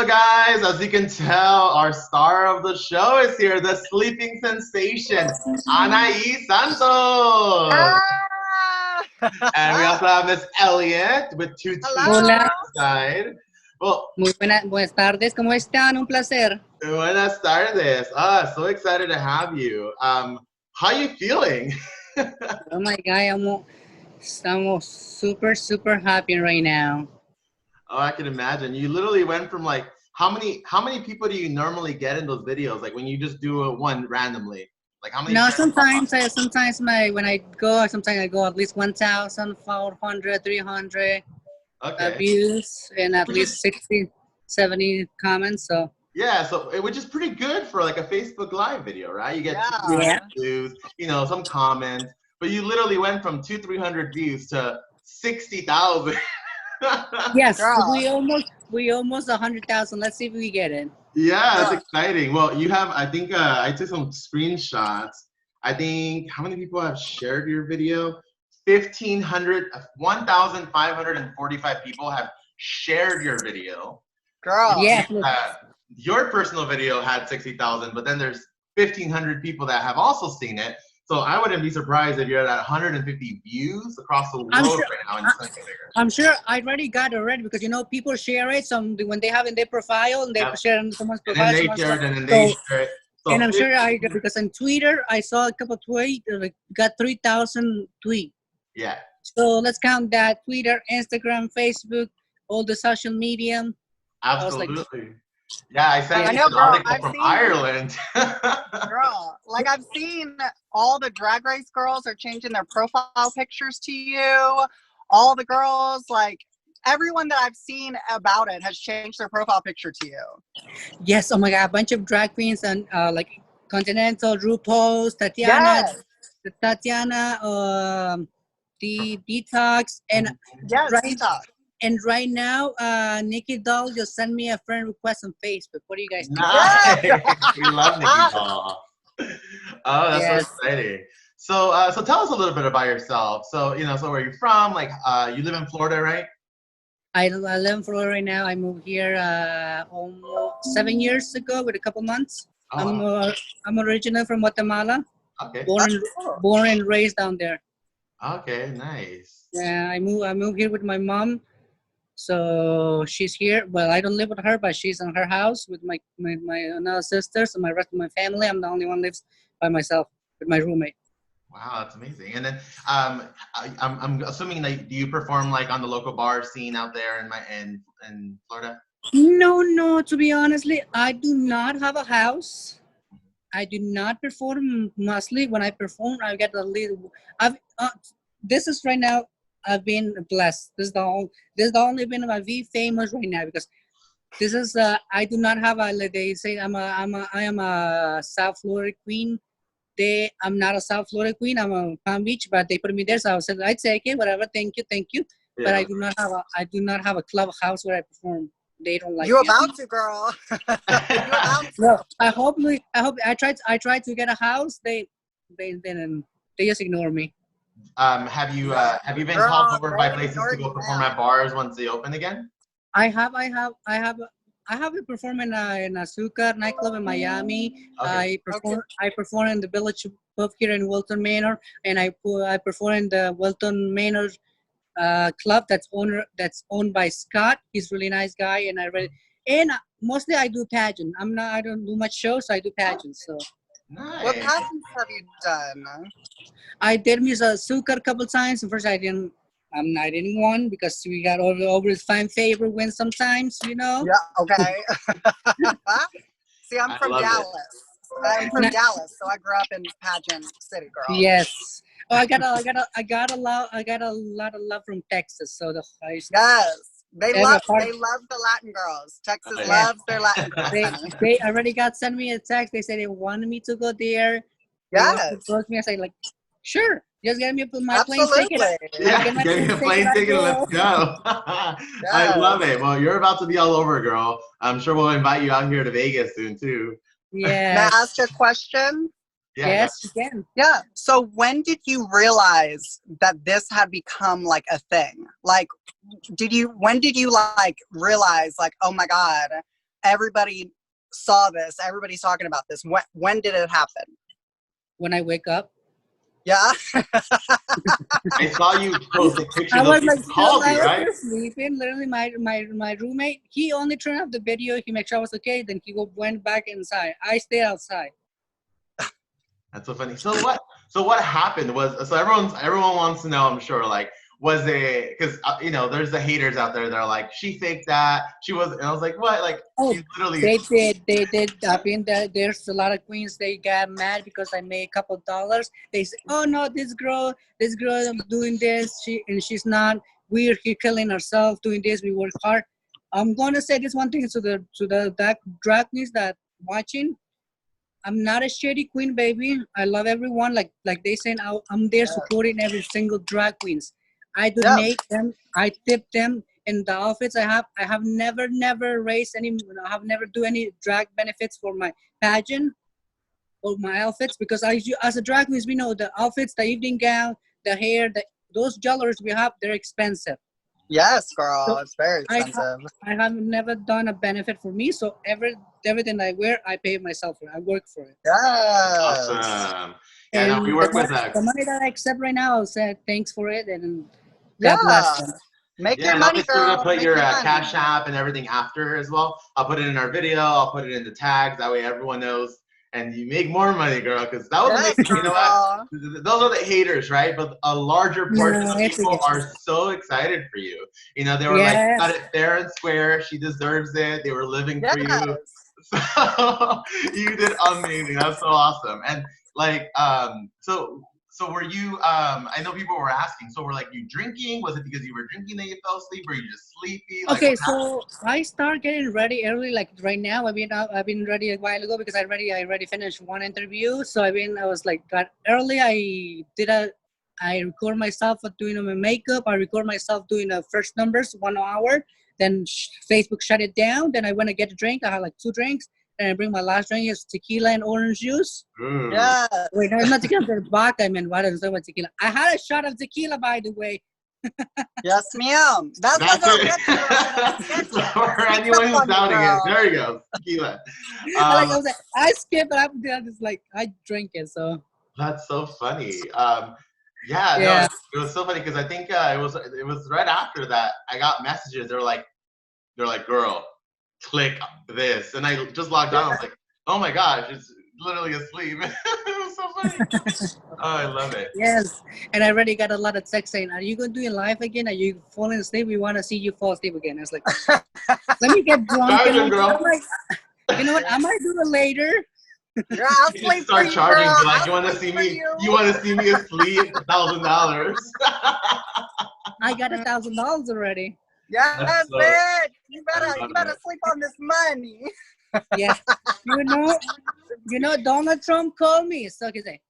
Hello, guys. As you can tell, our star of the show is here, the sleeping sensation, Anahi Santos. Ah! And we also have Miss Elliot with two T's on Hola, the side. Well, buenas tardes, ¿cómo están? Un placer. buenas tardes. So excited to have you. How you feeling? Oh my God, estamos super happy right now. Oh, I can imagine. You literally went from like how many people do you normally get in those videos? Like when you just do one randomly? Like how many No, friends pop up? when I go, sometimes I go at least 1,400, 300 Okay. views and at Which is least 60, 70 comments. So yeah, so which is pretty good for like a Facebook Live video, right? You get yeah, 200 views, some comments, but you literally went from 300 views to 60,000. yes, Girl. we almost 100,000. Let's see if we get it. Yeah, that's Girl. exciting. Well, you have, I think I took some screenshots. I think how many people have shared your video? 1,545 people have shared your video. Which Girl. Yeah, means that your personal video had 60,000, but then there's 1,500 people that have also seen it. So I wouldn't be surprised if you're at 150 views across the world I'm sure. right now, and it's going to get bigger. I'm sure I already got it already because people share it. When they have in their profile and they Yep. share in someone's And then profile, they share it, and then they share it. So and I'm sure because on Twitter I saw a couple of tweets like got 3,000 tweets. yeah, So let's count that: Twitter, Instagram, Facebook, all the social media. I was like, absolutely. Yeah, I sent I you know, an girl. article I've from seen, Ireland. girl, like I've seen all the Drag Race girls are changing their profile pictures to you. All the girls, like everyone that I've seen about it has changed their profile picture to you. yes, oh my God, a bunch of drag queens and like Continental, RuPaul's, Yes. Tatiana, the Detox, and Yes, right detox. and right now, Nikki Doll just sent me a friend request on Facebook. What do you guys think? Nice. Yes. We love Nikki Doll. Oh, that's so Yes, exciting. So tell us a little bit about yourself. So so where are you from? Like, you live in Florida, right? I live in Florida right now. I moved here almost 7 years ago with a couple months. Oh, wow. I'm originally from Guatemala, Okay. born That's and, cool. born and raised down there. Okay, nice. Yeah, I moved here with my mom. So she's here. Well, I don't live with her, but she's in her house with my another sisters and my rest of my family. I'm the only one lives by myself with my roommate. Wow, that's amazing. And then I'm assuming that do you perform like on the local bar scene out there in Florida? No. To be honestly, I do not have a house. I do not perform mostly. When I perform, I get a little. I've this is right now. I've been blessed. This is the only been I've been famous right now because this is I do not have a like they say I am a South Florida queen. I'm not a South Florida queen. I'm a Palm Beach, but they put me there, so I said I'd take it, whatever. Thank you. But Yeah. I do not have a clubhouse where I perform. They don't like You me. about to, girl. You about to. No, I hope I tried to get a house. They didn't. They just ignore me. Have you been Girl, called over by they places ignore to go you perform now. at bars once they open again? I have been performing in a Azúcar nightclub in Miami. Okay. I perform in the Village Pub here in Wilton Manor, and I perform in the Wilton Manor club that's owned by Scott. He's a really nice guy, and mostly I do pageant. I don't do much shows. So I do pageants. So What Nice. pageants have you done? I did Miss Azúcar a couple times. First I didn't win because we got over his fan favorite win sometimes. Yeah, okay. See, I'm I from love it. Dallas. I'm from Dallas, so I grew up in pageant city, girl. Yes. Oh, I got a lot of love from Texas. So Yes. They every love part, the Latin girls. Texas Oh, yeah. loves their Latin girls. they already sent me a text. They said they wanted me to go there. They wanted to Yes. book me. I said like, sure, just get me my plane Absolutely. ticket. Yeah, Get my get me a plane I ticket and go. let's go. I Yes. love it. Well, you're about to be all over, girl. I'm sure we'll invite you out here to Vegas soon too. May I Yes. ask you a question? Yeah. Yes, you can. Yeah. So when did you realize that this had become like a thing? Like, when did you like realize like, oh my God, everybody saw this, everybody's talking about this. When did it happen? When I wake up. Yeah. I saw you post a picture. I was People like, called I you, was right? just sleeping. Literally, my roommate, he only turned off the video. He made sure I was okay. Then he went back inside. I stayed outside. That's so funny. So what happened was, so everyone wants to know, I'm sure, like, was it, because you know, there's the haters out there that are like, she faked that, she was, and I was like, what? Like, Oh, she literally. they did. I mean, there's a lot of queens. They got mad because I made a couple of dollars. They say, oh no, this girl doing this. She's not. We're here killing ourselves doing this. We work hard. I'm gonna say this one thing to the drag queens that watching. I'm not a shady queen, baby. I love everyone. Like they saying, I'm there supporting every single drag queens. I donate them. I tip them in the outfits I have. I have never raised any. I have never do any drag benefits for my pageant or my outfits because as a drag queens, we know the outfits, the evening gown, the hair, those jewelries we have, they're expensive. Yes, girl, So it's very expensive. I have never done a benefit for me, so everything I wear, I pay myself for. I work for it. Yes. Awesome. Yeah, And no, we work with the money that I accept right now, I'll say thanks for it, and Yeah. God bless them. Make yeah, your and money, obviously we're girl. gonna put Make your money. Cash App and everything after as well. I'll put it in our video. I'll put it in the tags. That way everyone knows. And you make more money, girl, because that was amazing. You know what? Those are the haters, right? But a larger portion of people are so excited for you. You know, they were like, got it fair and square. She deserves it. They were living for you. So you did amazing. That's so awesome. And like, so were you? I know people were asking. So were like you drinking? Was it because you were drinking that you fell asleep? Or you just sleepy? Like, okay, so I start getting ready early. Like right now, I've been ready a while ago because I already finished one interview. So I was like got early. I record myself doing my makeup. I record myself doing the first numbers 1 hour. Then Facebook shut it down. Then I went to get a drink. I had like 2 drinks. And I bring my last drink is tequila and orange juice. Yeah. Wait, no, it's not tequila. It's vodka. I mean, what is it? Tequila? I had a shot of tequila, by the way. Yes, ma'am. That's it. For anyone who's doubting it, there you go, tequila. I skip it. I'm just like I drink it. So that's so funny. Yeah, no, it was so funny because I think it was right after that I got messages. They're like, girl, click this, and I just logged on. I was like, oh my gosh, it's literally asleep. It was so funny. Oh, I love it. Yes, and I already got a lot of text saying, "Are you going to do it live again? Are you falling asleep? We want to see you fall asleep again." I was like, "Let me get drunk." And I'm like, you know what? I might do it later. Yeah, I'll sleep start for you, charging. girl. Like, you want to see me? You want to see me asleep? $1,000. I got $1,000 already. Yes, bitch. You better sleep on this money. Yeah, you know, Donald Trump called me. So he said,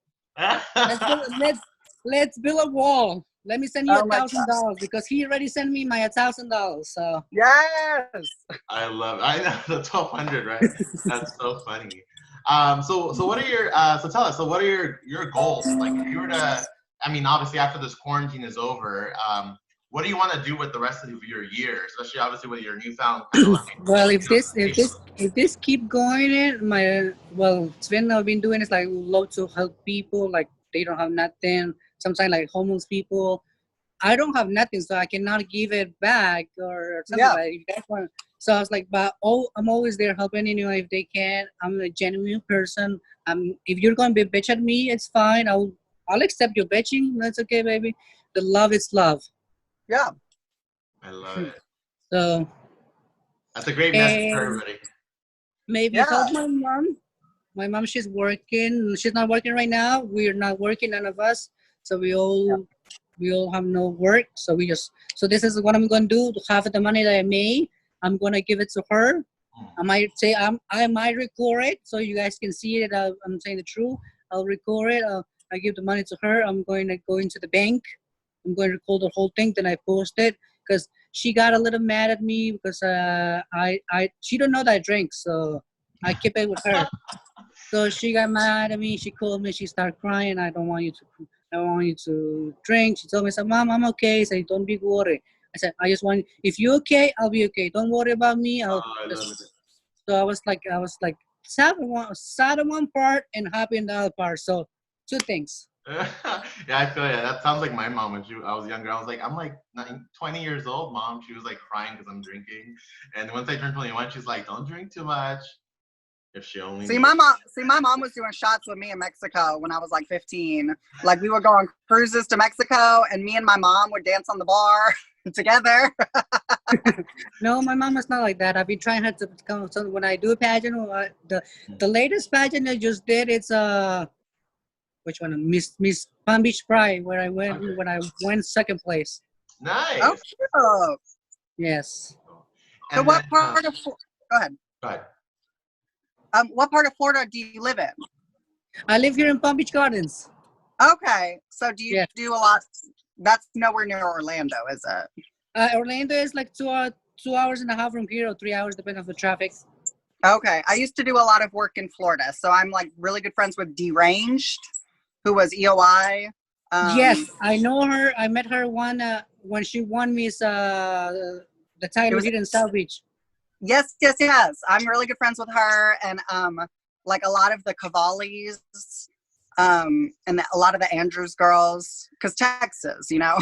let's build a wall. Let me send you $1,000 because he already sent me my $1,000. So yes, I know the 1,200, right? That's so funny. So what are your so tell us. So what are your goals? Like, if you were to, I mean, obviously after this quarantine is over, what do you want to do with the rest of your year, especially obviously with your newfound kind of like, well, if this keep going, Sven I've been doing is like love to help people like they don't have nothing. Sometimes like homeless people. I don't have nothing, so I cannot give it back or something like if that's one. So I was like, but I'm always there helping anyone if they can. I'm a genuine person. If you're gonna be bitch at me, it's fine. I'll accept your bitching. That's okay, baby. The love is love. Yeah. I love it. So that's a great message for everybody. Maybe help my mom. My mom, she's working. She's not working right now. We're not working, none of us. So we all have no work. So this is what I'm gonna do. Half of the money that I made, I'm gonna give it to her. I might say I might record it so you guys can see it. I'm saying the truth. I'll record it. I give the money to her. I'm going to go into the bank. I'm going to record the whole thing. Then I post it because she got a little mad at me because she don't know that I drink, so I keep it with her. So she got mad at me. She called me. She started crying. I don't want you to drink. She told me, Mom, I'm okay. I said, don't be worried. I said, I just want, if you're okay, I'll be okay. Don't worry about me. So I was like sad in one part and happy in the other part. So two things. Yeah, I feel you. That sounds like my mom when I was younger. I'm like 20 years old, mom. She was like crying because I'm drinking. And once I turned 21, she's like, don't drink too much. If she only See, my mom was doing shots with me in Mexico when I was like 15. Like we would go on cruises to Mexico, and me and my mom would dance on the bar together. No, my mom is not like that. I've been trying her to come. So when I do a pageant, the latest pageant I just did, it's which one? Miss Palm Beach Pride, where I went when I went second place. Nice. Oh, cute. Yes. So what part of go ahead. Go ahead. What part of Florida do you live in? I live here in Palm Beach Gardens. Okay. So do you do a lot? That's nowhere near Orlando, is it? Orlando is like 2 hours and a half from here, or 3 hours, depending on the traffic. Okay. I used to do a lot of work in Florida, so I'm like really good friends with Deranged, who was EOI. Yes, I know her. I met her when she won Miss the title here in South Beach. Yes. I'm really good friends with her, and like a lot of the Cavallis, and a lot of the Andrews girls, because Texas, you know.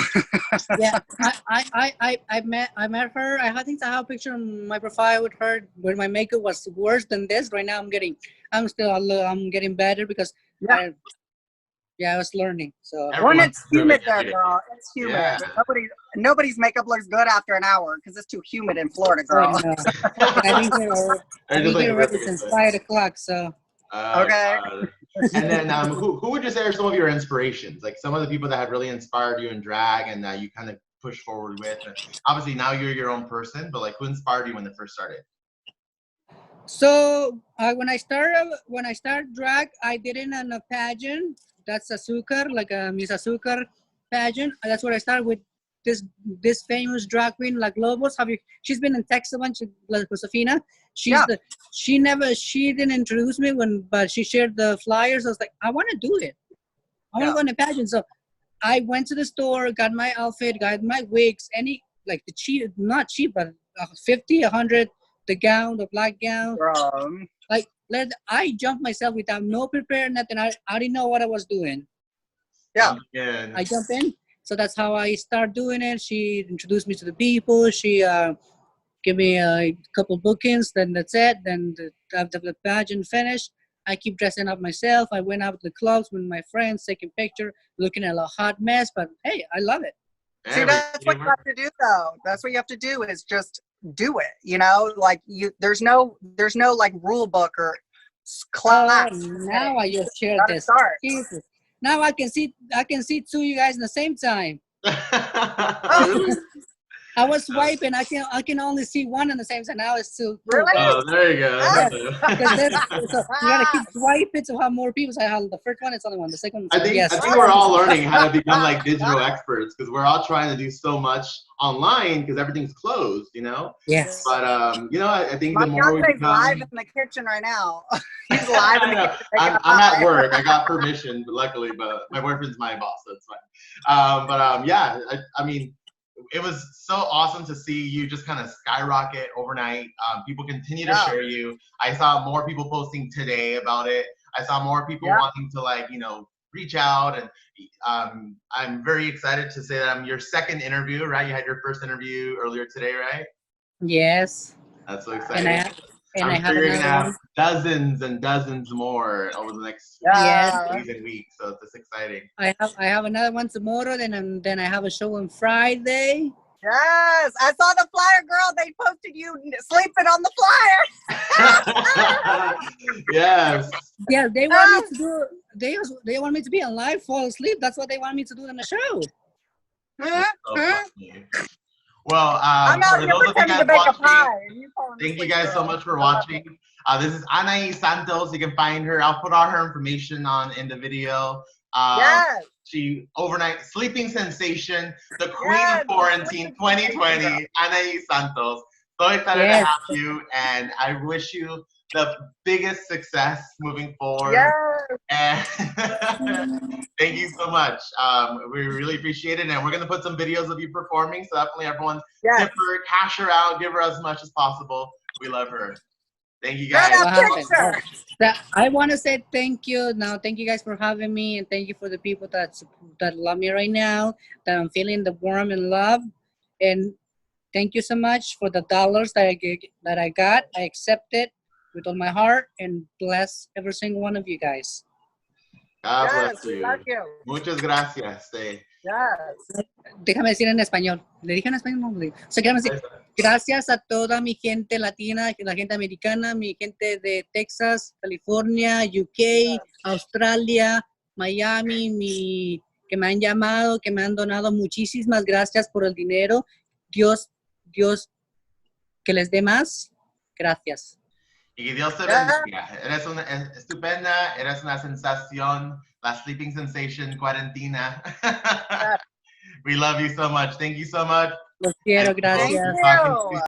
Yeah, I met her. I think I have a picture on my profile with her when my makeup was worse than this. Right now, I'm getting better because I was learning. So when it's humid there, girl, it's humid. Yeah. Nobody's makeup looks good after an hour because it's too humid in Florida, girl. I've been here already since 5 o'clock. So okay. And then who would you say are some of your inspirations? Like some of the people that have really inspired you in drag and that you kind of push forward with. And obviously now you're your own person, but like who inspired you when it first started? So when I started drag, I did it in a pageant. That's Azúcar, like a Miss Azúcar pageant. That's where I started with this famous drag queen, like Lobos. She's been in Texas a bunch, like Josefina. She didn't introduce me but she shared the flyers. I was like, I want to do it. I want to go in a pageant. So I went to the store, got my outfit, got my wigs, not cheap, but 50, 100, the gown, the black gown. Like, I jumped myself without no prepare, nothing. I didn't know what I was doing. Yeah. I jumped in. So that's how I start doing it. She introduced me to the people. She gave me a couple bookings. Then that's it. Then after the pageant finished, I keep dressing up myself. I went out to the clubs with my friends, taking pictures, looking at a hot mess. But hey, I love it. See, that's what you have to do, though. That's what you have to do is just do it. You know, like there's no like rule book or class. Now I just share this. Jesus. Now I can see two of you guys in the same time. I was swiping. I can only see one in the same time. Now it's two. Really? Oh, there you go. Yes. So you gotta keep swiping to have more people. So I have the first one. It's only one. The second one. I think we're all learning how to become like digital experts because we're all trying to do so much online because everything's closed, you know. Yes. But you know, I think the more we become live in the kitchen right now. He's live in the kitchen. I'm at work. I got permission, luckily, but my boyfriend's my boss, so it's fine. Yeah, I mean. It was so awesome to see you just kind of skyrocket overnight. People continue to share you. I saw more people posting today about it. I saw more people wanting to like, you know, reach out. And I'm very excited to say that I'm your second interview, right? You had your first interview earlier today, right? Yes. That's so exciting. And I'm sure you're going to have dozens and dozens more over the next days and weeks. So it's just exciting. I have another one tomorrow, then I have a show on Friday. Yes, I saw the flyer, girl. They posted you sleeping on the flyer. Yes. Yeah, they want me to do. They want me to be on live, fall asleep. That's what they want me to do in the show. Well, I'm out here pretending to bake a pie. Thank you guys so much for watching. This is Anahi Santos. You can find her. I'll put all her information in the video. She overnight sleeping sensation, the queen of quarantine 2020, Anahi Santos. So excited to have you, and I wish you the biggest success moving forward. And thank you so much. We really appreciate it, and we're gonna put some videos of you performing. So definitely, everyone, tip her, cash her out, give her as much as possible. We love her. Thank you Girl, guys. What that happened? picture. I want to say thank you. Now, thank you guys for having me, and thank you for the people that love me right now. That I'm feeling the warmth and love, and thank you so much for the dollars that I got. I accept it with all my heart, and bless every single one of you guys. God Yes, bless we you. love you. Muchas gracias. Yes. Déjame decir en español. ¿Le dije en español? No, le dije. O sea, quiero decir, gracias a toda mi gente latina, la gente americana, mi gente de Texas, California, UK, Australia, Miami, que me han llamado, que me han donado. Muchísimas gracias por el dinero. Dios, que les dé más. Gracias. Y que Dios te bendiga. Eres una estupenda, eres una sensación, la sleeping sensation cuarentena. We love you so much. Thank you so much. Los quiero, And we hope gracias. to talk in